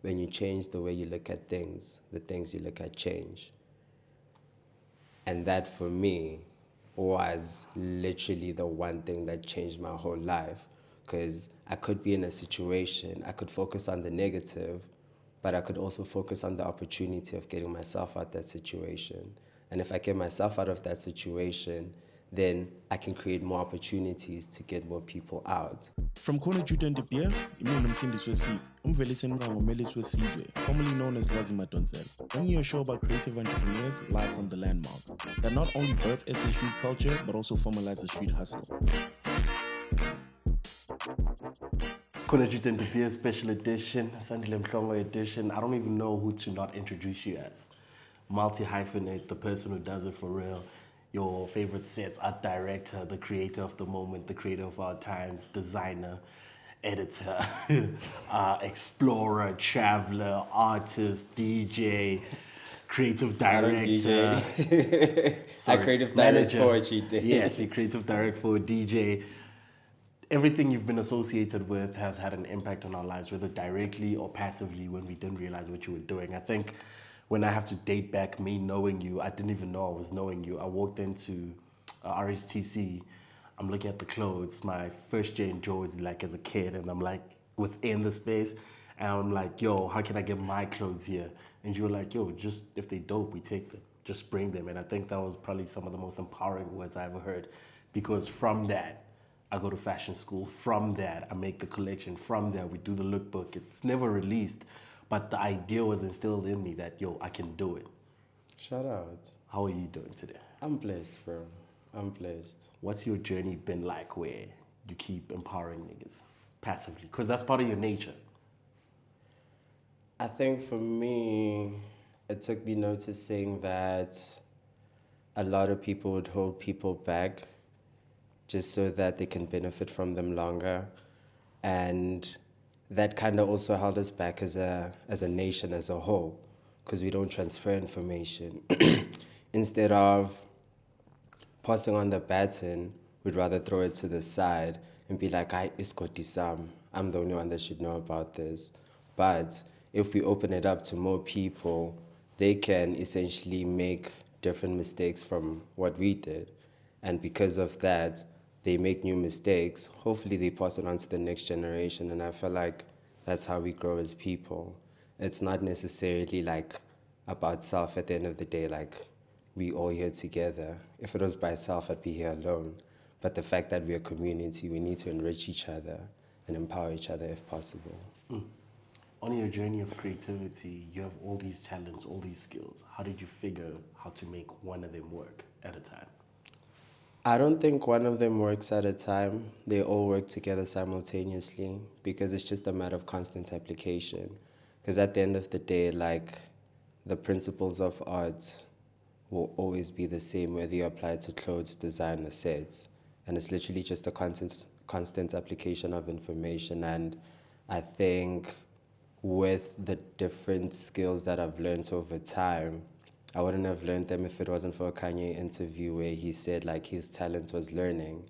when you change the way you look at things, the things you look at change. And that for me was literally the one thing that changed my whole life. Because I could be in a situation, I could focus on the negative, but I could also focus on the opportunity of getting myself out that situation. And if I get myself out of that situation, then I can create more opportunities to get more people out. From Kona Juda and Debia, Imon Msindi Swesi, Umvelisen Mhlongo Melis Wesidwe, formerly known as Wazi Madonsela, bringing you a show about creative entrepreneurs live from the landmark that not only birth SA street culture, but also formalize the street hustle. Kona Juda and Debia special edition, Sandile Mhlongo edition. I don't even know who to not introduce you as. Multi-hyphenate, the person who does it for real. Your favorite sets, art director, the creator of the moment, the creator of our times, designer, editor, explorer, traveler, artist, DJ, creative director. I creative direct for a DJ. Yes, a creative direct for a DJ. Everything you've been associated with has had an impact on our lives, whether directly or passively when we didn't realize what you were doing. I think when I have to date back me knowing you, I didn't even know I was knowing you. I walked into RHTC, I'm looking at the clothes, my first Jane Joe is like as a kid, and I'm like within the space, and I'm like, yo, how can I get my clothes here? And you were like, yo, just if they dope, we take them, just bring them. And I think that was probably some of the most empowering words I ever heard, because from that, I go to fashion school. From that, I make the collection. From there, we do the lookbook. It's never released, but the idea was instilled in me that, yo, I can do it. Shout out. How are you doing today? I'm blessed, bro. I'm blessed. What's your journey been like where you keep empowering niggas passively? Because that's part of your nature. I think for me, it took me noticing that a lot of people would hold people back just so that they can benefit from them longer. And that kind of also held us back as a nation as a whole, because we don't transfer information. Instead of passing on the baton, we'd rather throw it to the side and be like, I'm the only one that should know about this. But if we open it up to more people, they can essentially make different mistakes from what we did. And because of that, they make new mistakes. Hopefully they pass it on to the next generation. And I feel like that's how we grow as people. It's not necessarily like about self at the end of the day, like we all here together. If it was by self, I'd be here alone. But the fact that we're a community, we need to enrich each other and empower each other if possible. On your journey of creativity, you have all these talents, all these skills. How did you figure how to make one of them work at a time? I don't think one of them works at a time. They all work together simultaneously, because it's just a matter of constant application. Because at the end of the day, like, the principles of art will always be the same whether you apply it to clothes, design, or sets. And it's literally just a constant application of information. And I think with the different skills that I've learned over time, I wouldn't have learned them if it wasn't for a Kanye interview where he said like his talent was learning.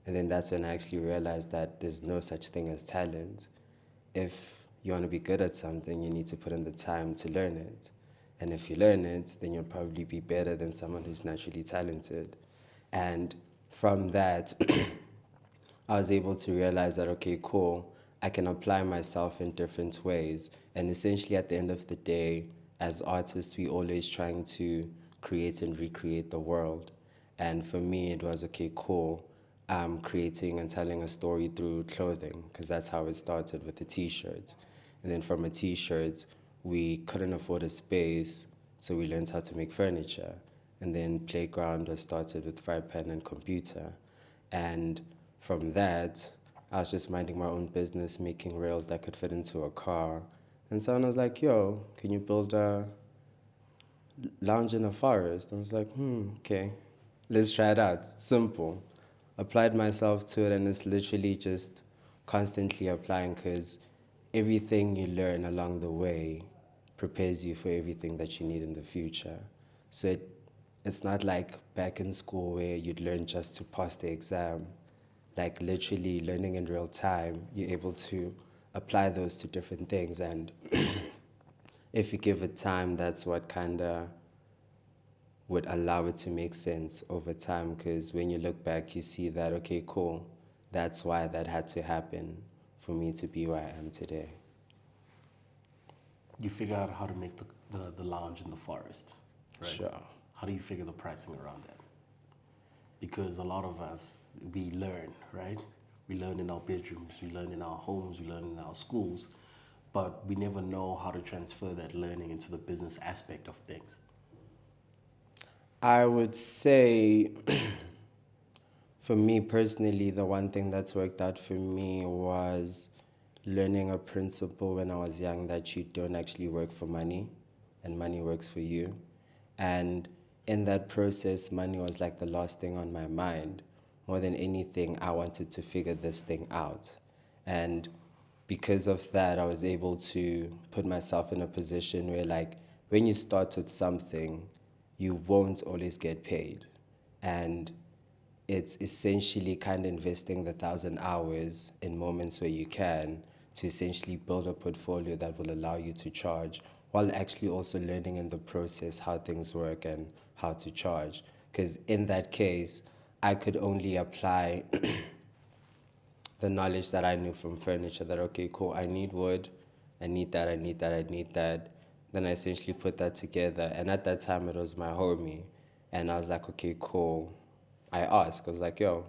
And then that's when I actually realized that there's no such thing as talent. If you want to be good at something, you need to put in the time to learn it. And if you learn it, then you'll probably be better than someone who's naturally talented. And from that, I was able to realize that, okay, cool, I can apply myself in different ways. And essentially at the end of the day, as artists, we're always trying to create and recreate the world. And for me, it was, okay, cool, I'm creating and telling a story through clothing, because that's how it started with the t-shirts. And then from a t-shirt, we couldn't afford a space, so we learned how to make furniture. And then Playground was started with fry pan and computer. And from that, I was just minding my own business, making rails that could fit into a car. And someone was like, yo, can you build a lounge in a forest? I was like, okay, let's try it out. Simple. Applied myself to it, and it's literally just constantly applying, because everything you learn along the way prepares you for everything that you need in the future. So it's not like back in school where you'd learn just to pass the exam. Like literally learning in real time, you're able to apply those to different things. And if you give it time, that's what kind of would allow it to make sense over time. Because when you look back, you see that, okay, cool, that's why that had to happen for me to be where I am today. You figure out how to make the lounge in the forest, right? Sure. How do you figure the pricing around that? Because a lot of us, we learn, right? We learn in our bedrooms, we learn in our homes, we learn in our schools, but we never know how to transfer that learning into the business aspect of things. I would say, for me personally, the one thing that's worked out for me was learning a principle when I was young that you don't actually work for money and money works for you. And in that process, money was like the last thing on my mind. More than anything, I wanted to figure this thing out. And because of that, I was able to put myself in a position where, like, when you start with something, you won't always get paid. And it's essentially kind of investing the 1,000 hours in moments where you can to essentially build a portfolio that will allow you to charge while actually also learning in the process how things work and how to charge. Because in that case, I could only apply the knowledge that I knew from furniture that, okay, cool, I need wood, I need that, I need that, I need that. Then I essentially put that together. And at that time, it was my homie. And I was like, okay, cool. I asked, I was like, yo,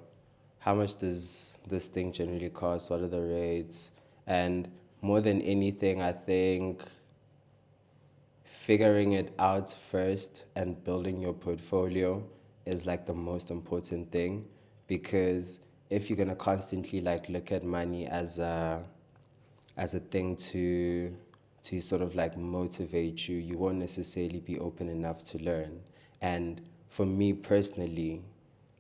how much does this thing generally cost? What are the rates? And more than anything, I think figuring it out first and building your portfolio is like the most important thing, because if you're going to constantly like look at money as a thing to sort of like motivate you, you won't necessarily be open enough to learn. And for me personally,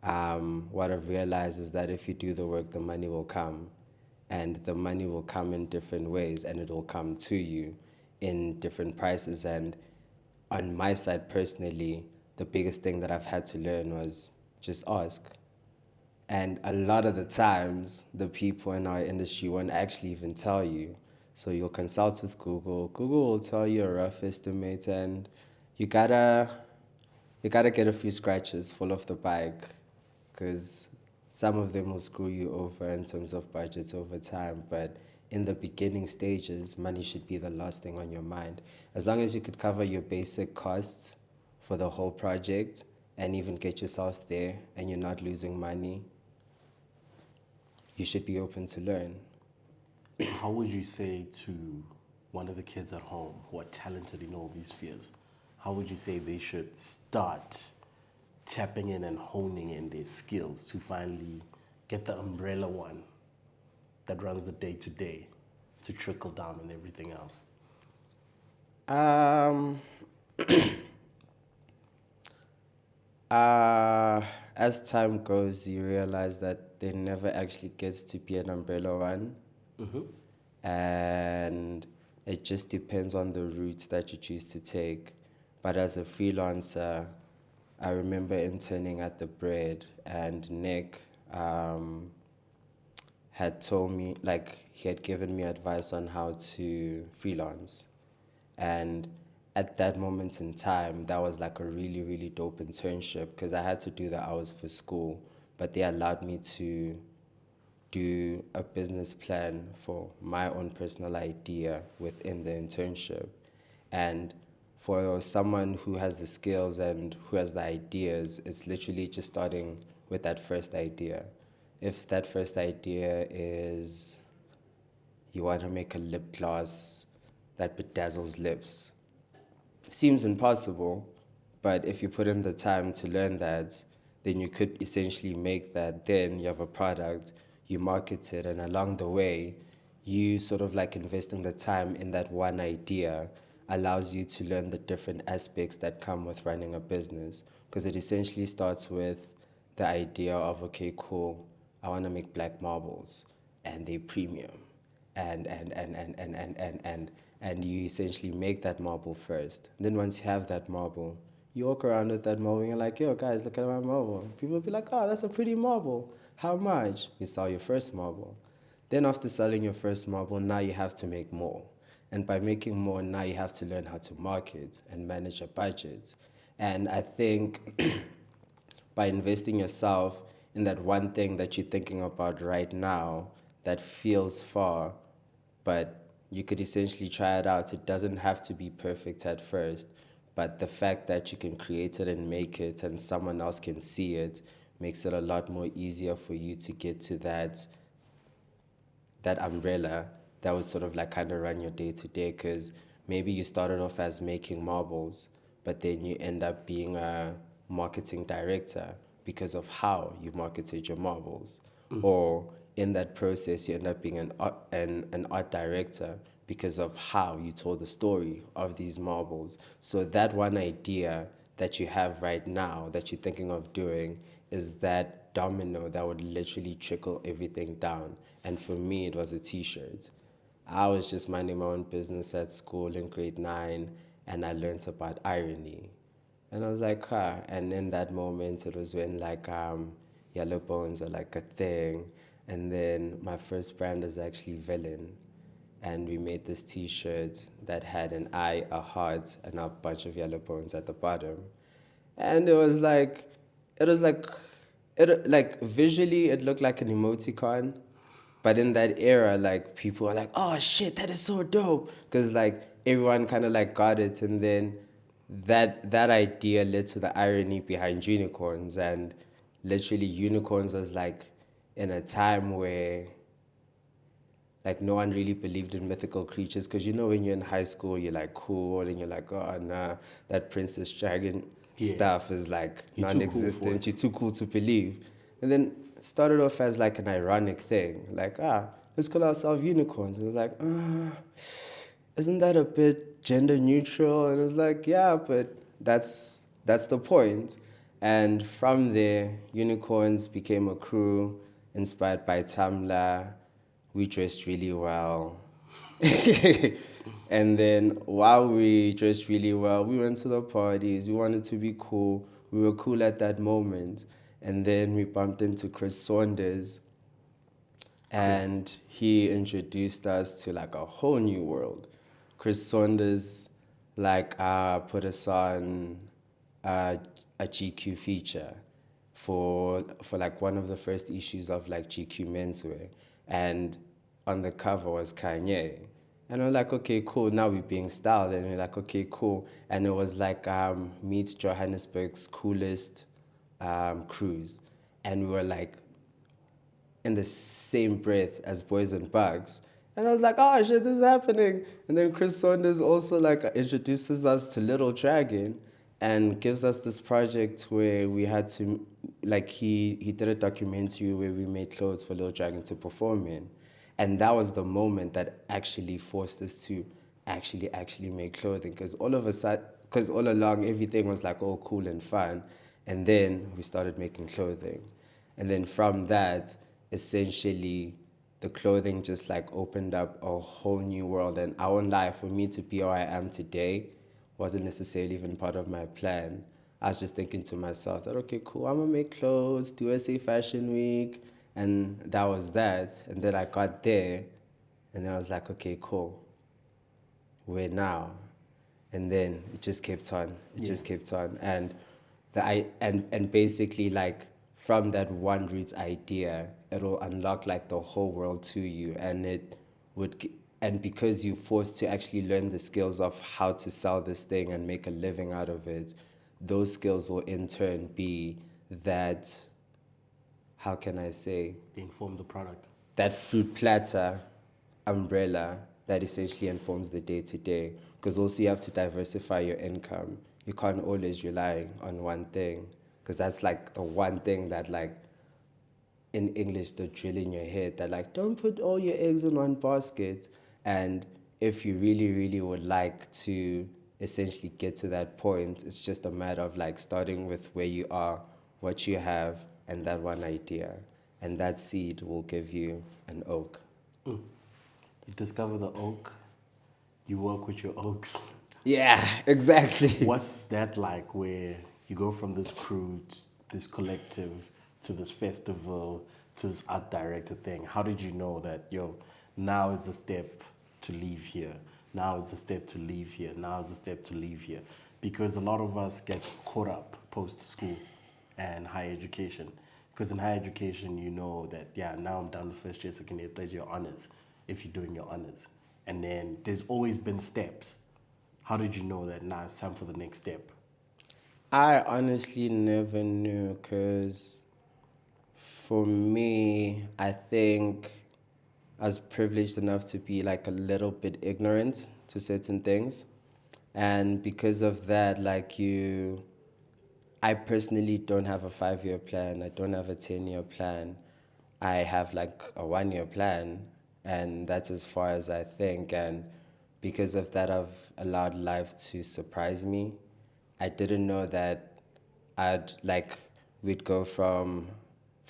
what I've realized is that if you do the work, the money will come, and the money will come in different ways, and it will come to you in different prices. And on my side personally, the biggest thing that I've had to learn was just ask. And a lot of the times, the people in our industry won't actually even tell you. So you'll consult with Google. Google will tell you a rough estimate, and you gotta you gotta get a few scratches full of the bike, because some of them will screw you over in terms of budgets over time. But in the beginning stages, money should be the last thing on your mind. As long as you could cover your basic costs for the whole project and even get yourself there and you're not losing money, you should be open to learn. How would you say to one of the kids at home who are talented in all these spheres, how would you say they should start tapping in and honing in their skills to finally get the umbrella one that runs the day to day to trickle down and everything else? Um, as time goes, you realize that there never actually gets to be an umbrella one. And it just depends on the route that you choose to take. But as a freelancer, I remember interning at the Bread, and Nick had told me, like, he had given me advice on how to freelance. And at that moment in time, that was like a really, really dope internship, because I had to do the hours for school, but they allowed me to do a business plan for my own personal idea within the internship. And for someone who has the skills and who has the ideas, it's literally just starting with that first idea. If that first idea is you want to make a lip gloss that bedazzles lips, seems impossible, but if you put in the time to learn that, then you could essentially make that. Then you have a product, you market it, and along the way, you sort of like investing the time in that one idea allows you to learn the different aspects that come with running a business. Because it essentially starts with the idea of, okay, cool, I want to make black marbles, and they premium, and you essentially make that marble first. Then once you have that marble, you walk around with that marble and you're like, yo guys, look at my marble. People will be like, oh, that's a pretty marble. How much? You sell your first marble. Then after selling your first marble, now you have to make more. And by making more, now you have to learn how to market and manage a budget. And I think by investing yourself in that one thing that you're thinking about right now that feels far, but you could essentially try it out. It doesn't have to be perfect at first, but the fact that you can create it and make it and someone else can see it makes it a lot more easier for you to get to that umbrella that would sort of like kind of run your day to day, because maybe you started off as making marbles, but then you end up being a marketing director because of how you marketed your marbles. Or in that process, you end up being an art director because of how you told the story of these marbles. So that one idea that you have right now that you're thinking of doing is that domino that would literally trickle everything down. And for me, it was a t-shirt. I was just minding my own business at school in grade 9, and I learned about irony. And I was like, huh. And in that moment, it was when like yellow bones are like a thing. And then my first brand is actually Villain. And we made this t-shirt that had an eye, a heart, and a bunch of yellow bones at the bottom. And it was like, it like visually it looked like an emoticon, but in that era, like people are like, "Oh shit, that is so dope," because like everyone kind of like got it, and then that idea led to the irony behind unicorns, and literally unicorns was like in a time where like no one really believed in mythical creatures, because you know when you're in high school you're like cool and you're like, oh nah, that princess dragon stuff is like You're too cool for non-existent, it. you're too cool to believe. And then it started off as like an ironic thing, like let's call ourselves unicorns. And it was like, isn't that a bit gender neutral? And it was like, yeah, but that's the point. And from there, unicorns became a crew inspired by Tumblr. We dressed really well. And then while we dressed really well, we went to the parties. We wanted to be cool. We were cool at that moment. And then we bumped into Chris Saunders, and he introduced us to like a whole new world. Chris Saunders like put us on a GQ feature for like one of the first issues of like GQ Menswear, and on the cover was Kanye. And we're like, okay, cool. Now we're being styled, and we're like, okay, cool. And it was like meet Johannesburg's coolest cruise, and we were like in the same breath as Boys and Bugs. And I was like, oh shit, this is happening. And then Chris Saunders also like introduces us to Little Dragon and gives us this project where we had to, like he did a documentary where we made clothes for Little Dragon to perform in. And that was the moment that actually forced us to actually make clothing. Because all along everything was like all cool and fun. And then we started making clothing. And then from that, essentially, the clothing just like opened up a whole new world. And I won't lie, for me to be where I am today wasn't necessarily even part of my plan. I was just thinking to myself that, okay, cool, I'm gonna make clothes, do SA Fashion Week, and that was that. And then I got there, and then I was like, okay, cool, where now? And then it just kept on. It just kept on. And and basically like from that one root idea, it'll unlock like the whole world to you, and it would and because you're forced to actually learn the skills of how to sell this thing and make a living out of it, those skills will in turn be that, how can I say, They inform the product. that fruit platter umbrella that essentially informs the day to day. Because also you have to diversify your income. You can't always rely on one thing, because that's like the one thing that like in English they drill in your head that like don't put all your eggs in one basket. And if you really, really would like to essentially get to that point, it's just a matter of like starting with where you are, what you have, and that one idea. And that seed will give you an oak. You discover the oak, you work with your oaks. Yeah, exactly. What's that like where you go from this crew, this collective, to this festival, to this art director thing? How did you know that, yo, now is the step to leave here? Now is the step to leave here. Now is the step to leave here. Because a lot of us get caught up post school and higher education. Because in higher education, you know that, yeah, now I'm done with first year, second year, third year honors, if you're doing your honors. And then there's always been steps. How did you know that now it's time for the next step? I honestly never knew because for me, I think I was privileged enough to be like a little bit ignorant to certain things. And because of that, I personally don't have a 5 year plan. I don't have a 10 year plan. I have like a 1 year plan, and that's as far as I think. And because of that, I've allowed life to surprise me. I didn't know that I'd like we'd go from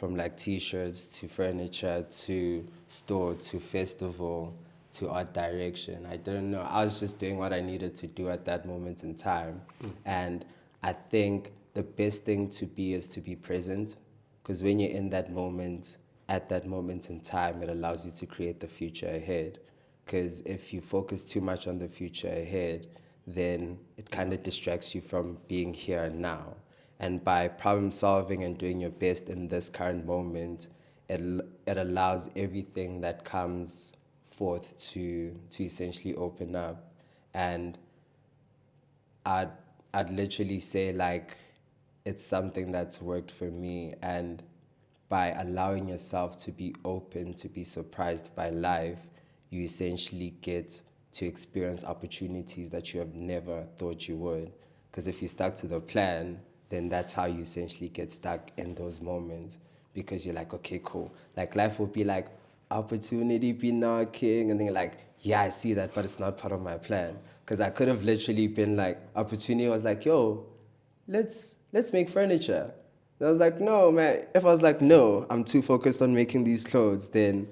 like t-shirts to furniture to store to festival to art direction. I didn't know. I was just doing what I needed to do at that moment in time. And I think the best thing to be is to be present, because when you're in that moment, at that moment in time, it allows you to create the future ahead. Because if you focus too much on the future ahead, then it kind of distracts you from being here and now. And by problem solving and doing your best in this current moment, it allows everything that comes forth to essentially open up. And I'd, I'd literally say like it's something that's worked for me. And by allowing yourself to be open, to be surprised by life, you essentially get to experience opportunities that you have never thought you would. Because if you stuck to the plan, then that's how you essentially get stuck in those moments. Because you're like, okay, cool. Like life will be like, opportunity be knocking, and then you're like, yeah, I see that, but it's not part of my plan. Because I could have literally been like, opportunity was like, yo, let's make furniture. And I was like, no, man. If I was like, no, I'm too focused on making these clothes, then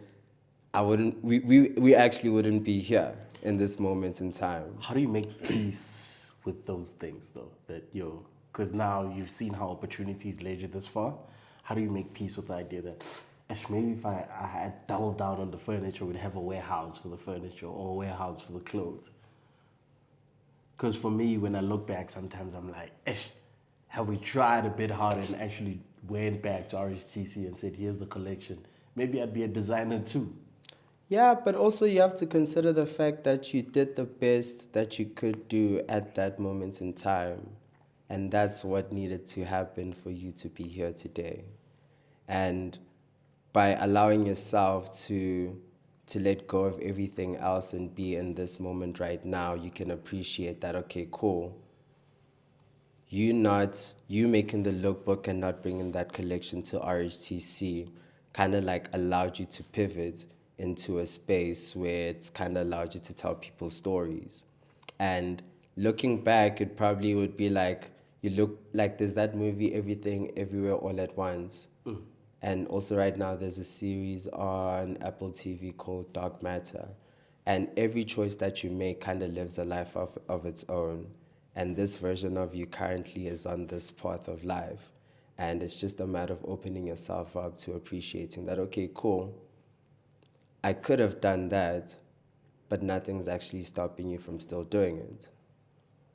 I wouldn't. We actually wouldn't be here in this moment in time. How do you make peace with those things, though? Because now you've seen how opportunities led you this far. How do you make peace with the idea that, maybe if I had doubled down on the furniture, we'd have a warehouse for the furniture or a warehouse for the clothes? Because for me, when I look back, sometimes I'm like, have we tried a bit harder and actually went back to RHTC and said, here's the collection? Maybe I'd be a designer too. Yeah, but also you have to consider the fact that you did the best that you could do at that moment in time. And that's what needed to happen for you to be here today. And by allowing yourself to let go of everything else and be in this moment right now, you can appreciate that, okay, cool. You making the lookbook and not bringing that collection to RHTC kind of like allowed you to pivot into a space where it's kind of allowed you to tell people stories. And looking back, it probably would be like, you look like there's that movie, Everything, Everywhere, All at Once. And also right now there's a series on Apple TV called Dark Matter. And every choice that you make kind of lives a life of its own. And this version of you currently is on this path of life. And it's just a matter of opening yourself up to appreciating that, okay, cool, I could have done that, but nothing's actually stopping you from still doing it.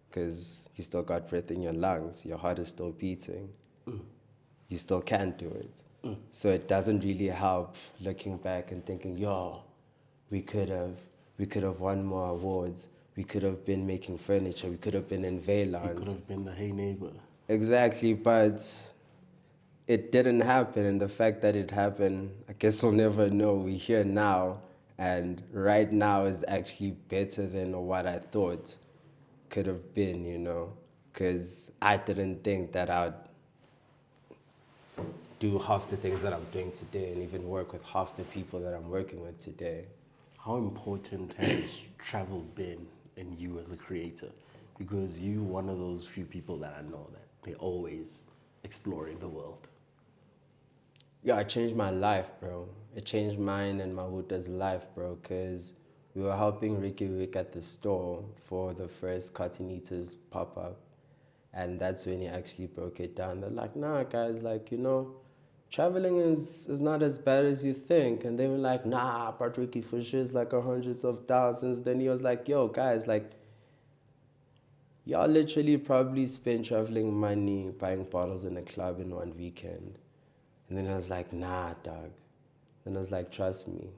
Because you still got breath in your lungs, your heart is still beating. You still can do it. So it doesn't really help looking back and thinking, yo, we could have won more awards. We could have been making furniture. We could have been in You Valance. could have been the hey neighbor. Exactly, but it didn't happen. And the fact that it happened, I guess we'll never know. We're here now. And right now is actually better than what I thought could have been, you know. Because I didn't think that I'd do half the things that I'm doing today and even work with half the people that I'm working with today. How important has travel been in you as a creator? Because you're one of those few people that I know that they're always exploring the world. Yeah, it changed my life, bro. It changed mine and Mahuta's life, bro, because we were helping Ricky Rick at the store for the first Cotton Eaters pop-up. And that's when he actually broke it down. They're like, nah, guys, like, you know, traveling is not as bad as you think. And they were like, nah, Patrick, for sure it's like hundreds of thousands. Then he was like, yo, guys, like, y'all literally probably spend traveling money buying bottles in a club in one weekend. And then I was like, nah, dog. Then I was like, trust me,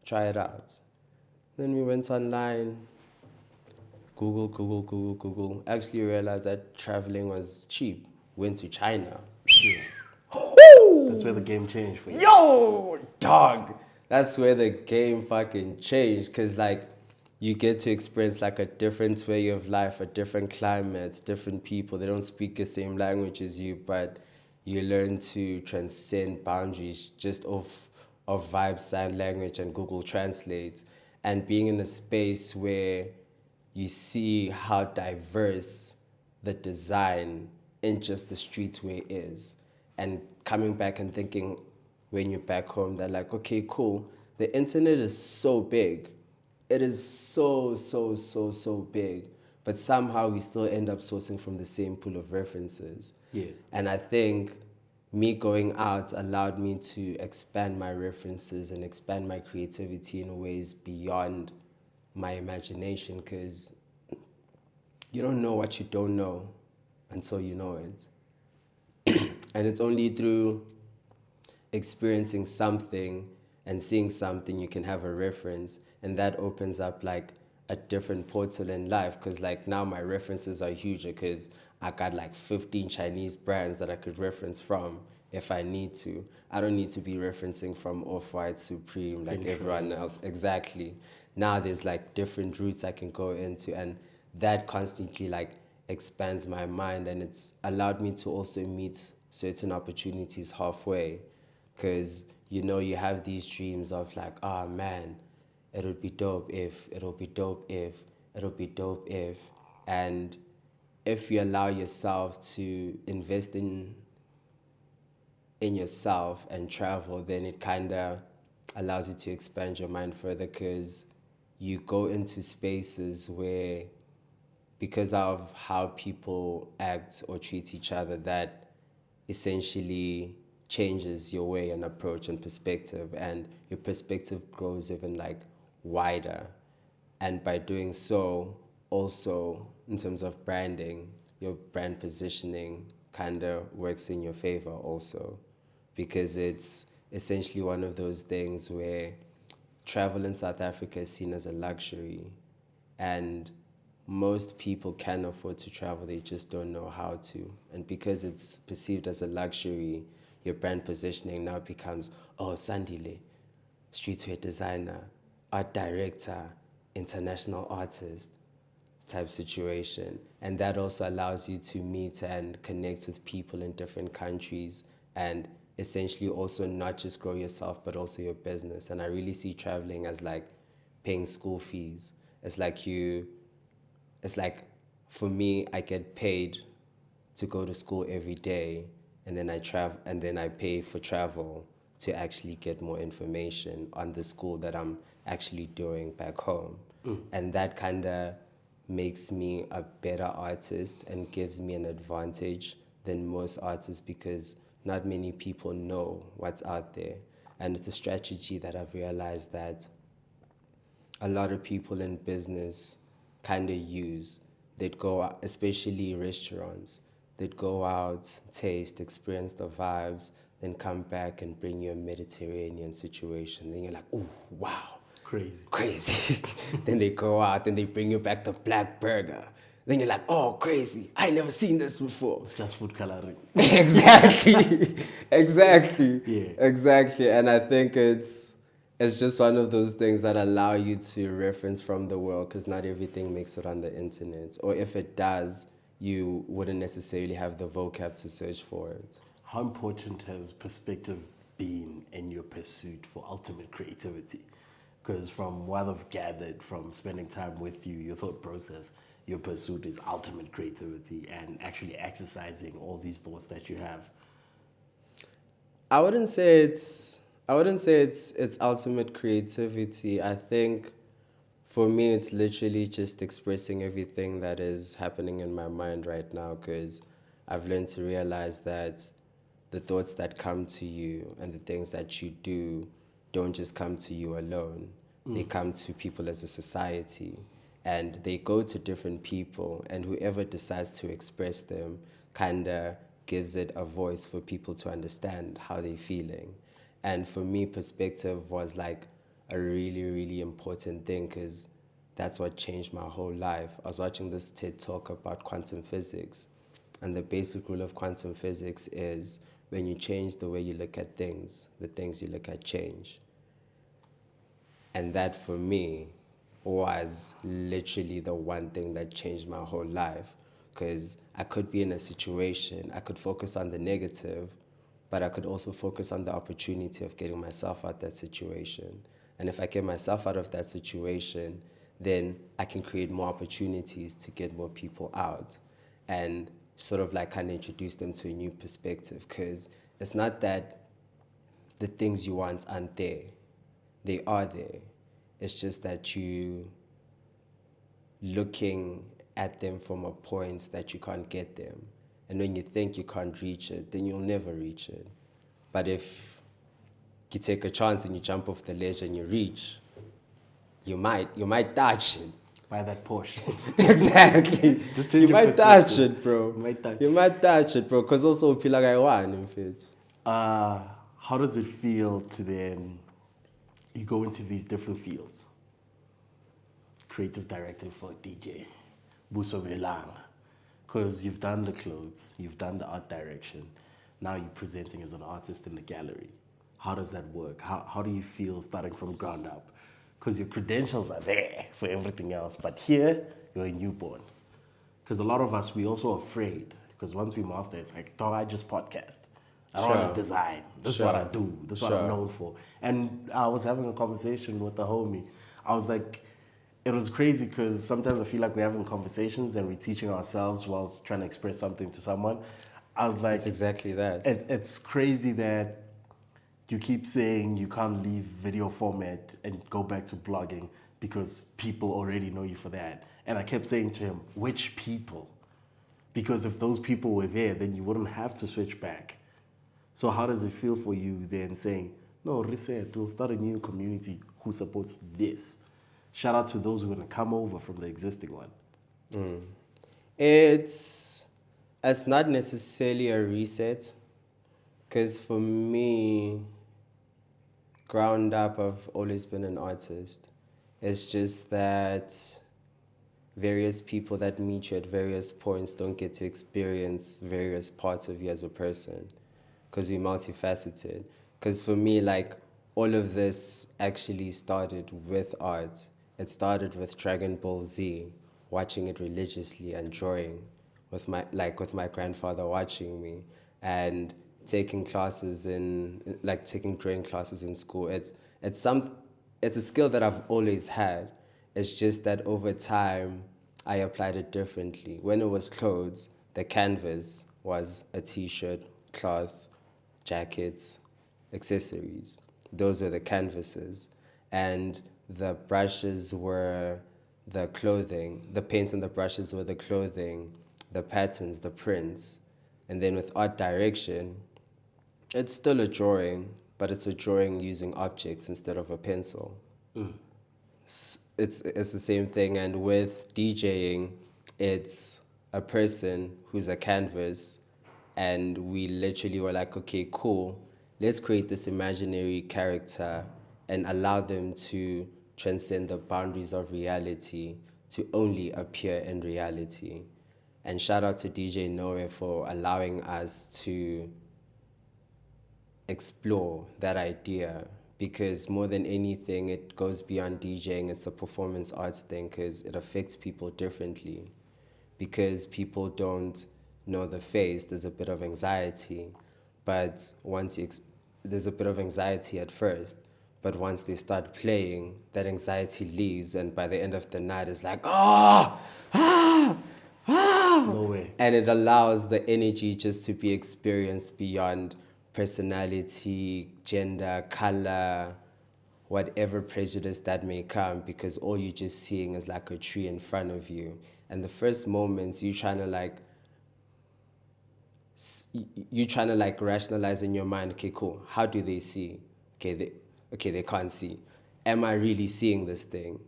try it out. Then we went online, Google. Actually realized that traveling was cheap. Went to China. Yeah. That's where the game changed for you. Yo, dog. That's where the game fucking changed. Because, like, you get to experience, like, a different way of life, a different climates, different people. They don't speak the same language as you, but you learn to transcend boundaries just of vibe, sign language, and Google Translate. And being in a space where you see how diverse the design in just the streetwear is, and coming back and thinking when you're back home that, like, okay, cool, the internet is so big, it is so big, but somehow we still end up sourcing from the same pool of references. Yeah. And I think me going out allowed me to expand my references and expand my creativity in ways beyond my imagination, because you don't know what you don't know until you know it. And it's only through experiencing something and seeing something you can have a reference, and that opens up like a different portal in life, because like now my references are huger because I got like 15 Chinese brands that I could reference from if I need to. I don't need to be referencing from Off-White, Supreme, like everyone else. Exactly. Now there's like different routes I can go into, and that constantly like expands my mind, and it's allowed me to also meet certain opportunities halfway, because you know you have these dreams of like, oh man, it would be dope if, it'll be dope if, it'll be dope if. And if you allow yourself to invest in yourself and travel, then it kind of allows you to expand your mind further, because you go into spaces where, because of how people act or treat each other, that essentially changes your way and approach and perspective, and your perspective grows even like wider. And by doing so, also in terms of branding, your brand positioning kind of works in your favor also, because it's essentially one of those things where travel in South Africa is seen as a luxury, and most people can afford to travel, they just don't know how to. And because it's perceived as a luxury, your brand positioning now becomes, oh, Sandile, streetwear designer, art director, international artist type situation. And that also allows you to meet and connect with people in different countries, and essentially also not just grow yourself but also your business. And I really see traveling as like paying school fees. It's like, for me, I get paid to go to school every day, and then I travel, and then I pay for travel to actually get more information on the school that I'm actually doing back home. And that kind of makes me a better artist and gives me an advantage than most artists, because not many people know what's out there. And it's a strategy that I've realized that a lot of people in business kind of use. They'd go out, especially restaurants, they'd go out, taste, experience the vibes, then come back and bring you a Mediterranean situation. Then you're like, oh, wow. Crazy. Then they go out and they bring you back the black burger. Then you're like, oh, crazy. I never seen this before. It's just food coloring. Exactly. Yeah. Exactly. And I think it's just one of those things that allow you to reference from the world, because not everything makes it on the internet. Or if it does, you wouldn't necessarily have the vocab to search for it. How important has perspective been in your pursuit for ultimate creativity? Because from what I've gathered from spending time with you, your thought process, your pursuit is ultimate creativity and actually exercising all these thoughts that you have. I wouldn't say it's ultimate creativity. I think for me it's literally just expressing everything that is happening in my mind right now, because I've learned to realize that the thoughts that come to you and the things that you do don't just come to you alone. They come to people as a society, and they go to different people, and whoever decides to express them kind of gives it a voice for people to understand how they're feeling. And for me, perspective was like a really, really important thing, because that's what changed my whole life. I was watching this TED talk about quantum physics, and the basic rule of quantum physics is when you change the way you look at things, the things you look at change. And that for me was literally the one thing that changed my whole life. Because I could be in a situation, I could focus on the negative, but I could also focus on the opportunity of getting myself out of that situation. And if I get myself out of that situation, then I can create more opportunities to get more people out and sort of like kind of introduce them to a new perspective. Because it's not that the things you want aren't there. They are there. It's just that you looking at them from a point that you can't get them. And when you think you can't reach it, then you'll never reach it. But if you take a chance and you jump off the ledge and you reach, you might touch it. By that Porsche. Exactly. Just change You your might touch perspective. it, bro. You might touch it, bro. Because also, pila like one, in fact. How does it feel to then, you go into these different fields? Creative directing for a DJ, Buso Belang. Because you've done the clothes, you've done the art direction, now you're presenting as an artist in the gallery. How does that work? How do you feel starting from ground up? Because your credentials are there for everything else, but here, you're a newborn. Because a lot of us, we also afraid, because once we master, it's like, dog, I just podcast. I don't want to design. This is what I do. This is what I'm known for. And I was having a conversation with a homie. I was like, it was crazy because sometimes I feel like we're having conversations and we're teaching ourselves whilst trying to express something to someone. I was like, It's exactly that. It's crazy that you keep saying you can't leave video format and go back to blogging because people already know you for that. And I kept saying to him, which people? Because if those people were there, then you wouldn't have to switch back. So how does it feel for you then saying, no, reset, we'll start a new community who supports this? Shout out to those who are going to come over from the existing one. It's not necessarily a reset, because for me, ground up, I've always been an artist. It's just that various people that meet you at various points don't get to experience various parts of you as a person, because we're multifaceted. Because for me, like, all of this actually started with art. It started with Dragon Ball Z, watching it religiously and drawing with my grandfather watching me, and taking classes taking drawing classes in school. It's a skill that I've always had. It's just that over time I applied it differently. When it was clothes, the canvas was a t-shirt, cloth, jackets, accessories. Those were the canvases. And the brushes were the clothing. The paints and the brushes were the clothing, the patterns, the prints. And then with art direction, it's still a drawing, but it's a drawing using objects instead of a pencil. It's the same thing. And with DJing, it's a person who's a canvas, and we literally were like, okay, cool, let's create this imaginary character and allow them to transcend the boundaries of reality to only appear in reality. And shout out to DJ Noe for allowing us to explore that idea, because more than anything, it goes beyond DJing. It's a performance arts thing, because it affects people differently. Because people don't know the face, there's a bit of anxiety, but there's a bit of anxiety at first, but once they start playing, that anxiety leaves, and by the end of the night, it's like, No way. and it allows the energy just to be experienced beyond personality, gender, color, whatever prejudice that may come, because all you're just seeing is like a tree in front of you. And the first moments, you're trying to like you trying to like rationalize in your mind, okay, cool, how do they see? They can't see. Am I really seeing this thing?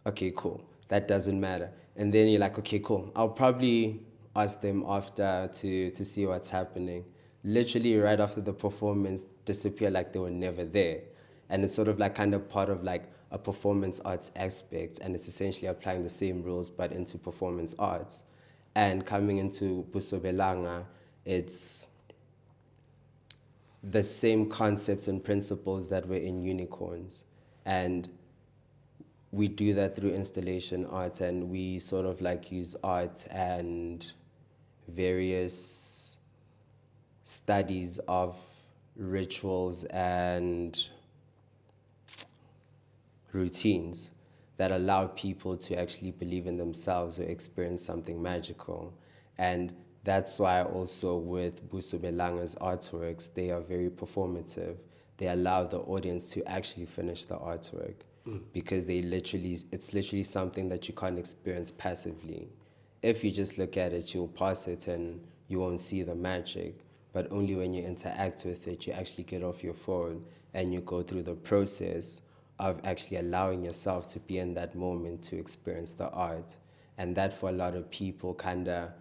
Okay, cool, that doesn't matter. And then you're like, okay, cool, I'll probably ask them after to see what's happening. Literally right after the performance, disappear like they were never there. And it's sort of like kind of part of like a performance arts aspect, and it's essentially applying the same rules but into performance arts. And coming into Busobelanga, it's the same concepts and principles that were in unicorns. And we do that through installation art, and we sort of like use art and various studies of rituals and routines that allow people to actually believe in themselves or experience something magical. And that's why also with Buso Belanga's artworks, they are very performative. They allow the audience to actually finish the artwork because it's literally something that you can't experience passively. If you just look at it, you'll pass it and you won't see the magic. But only when you interact with it, you actually get off your phone and you go through the process of actually allowing yourself to be in that moment to experience the art. And that for a lot of people kind of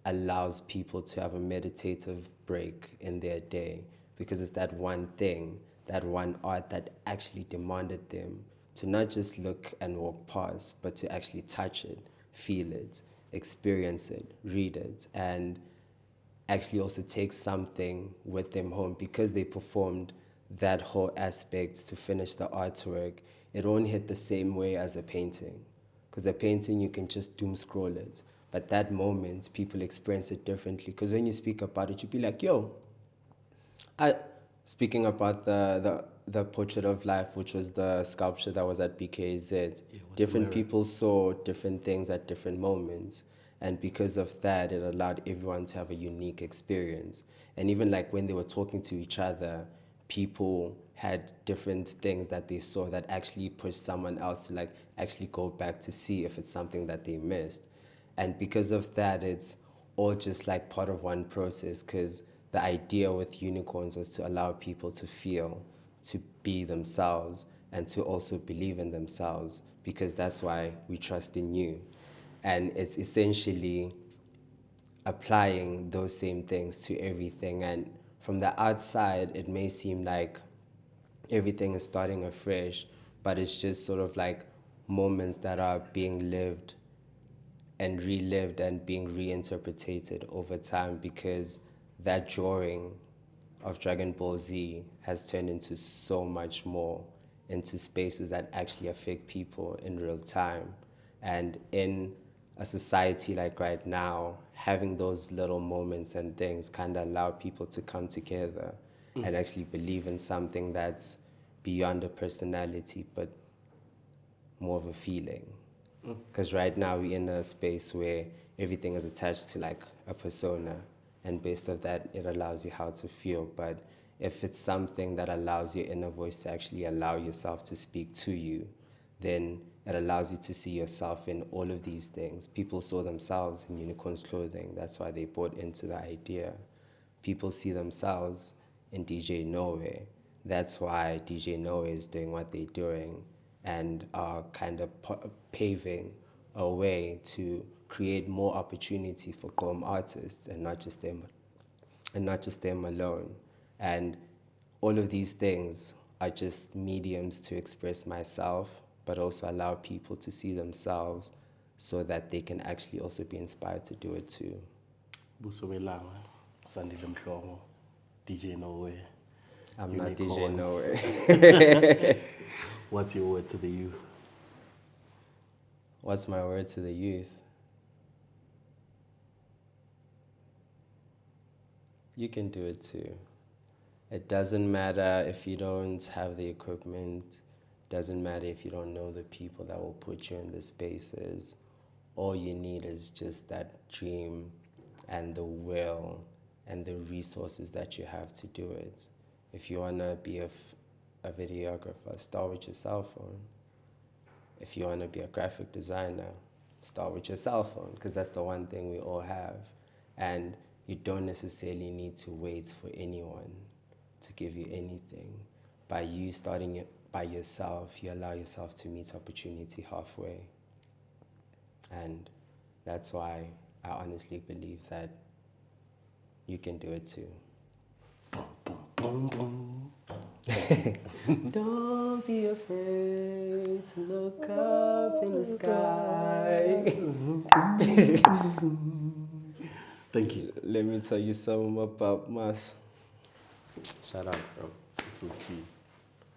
allows people to have a meditative break in their day, because it's that one thing, that one art that actually demanded them to not just look and walk past, but to actually touch it, feel it, experience it, read it, and actually also take something with them home. Because they performed that whole aspect to finish the artwork, it won't hit the same way as a painting. Because a painting, you can just doom scroll it. But that moment, people experience it differently. Because when you speak about it, you'll be like, yo, speaking about the portrait of life, which was the sculpture that was at BKZ, different people saw different things at different moments. And because of that, it allowed everyone to have a unique experience. And even like when they were talking to each other, people had different things that they saw that actually pushed someone else to like actually go back to see if it's something that they missed. And because of that, it's all just like part of one process, because the idea with unicorns was to allow people to feel, to be themselves, and to also believe in themselves, because that's why we trust in you. And it's essentially applying those same things to everything. And from the outside, it may seem like everything is starting afresh, but it's just sort of like moments that are being lived and relived and being reinterpreted over time, because that drawing of Dragon Ball Z has turned into so much more, into spaces that actually affect people in real time. And in a society like right now, having those little moments and things kind of allow people to come together and actually believe in something that's beyond a personality, but more of a feeling. Because right now we're in a space where everything is attached to like a persona, and based of that, it allows you how to feel. But if it's something that allows your inner voice to actually allow yourself to speak to you, then it allows you to see yourself in all of these things. People saw themselves in unicorn's clothing. That's why they bought into the idea. People see themselves in DJ Nowhere. That's why DJ Nowhere is doing what they're doing, and are kind of paving a way to create more opportunity for Gqom artists, and not just them alone. And all of these things are just mediums to express myself, but also allow people to see themselves so that they can actually also be inspired to do it too. Busobelanga, Sandile Mhlongo, DJ Nowhere. I'm not DJ Unicorns. Nowhere. What's your word to the youth? What's my word to the youth? You can do it too. It doesn't matter if you don't have the equipment. Doesn't matter if you don't know the people that will put you in the spaces. All you need is just that dream and the will and the resources that you have to do it. If you want to be a videographer, start with your cell phone. If you want to be a graphic designer, start with your cell phone, because that's the one thing we all have. And you don't necessarily need to wait for anyone to give you anything. By you starting it by yourself, you allow yourself to meet opportunity halfway. And that's why I honestly believe that you can do it too. Boom, boom. Don't be afraid to look up in the sky. Thank you. Let me tell you something about Mas. Shout out, bro. This was key.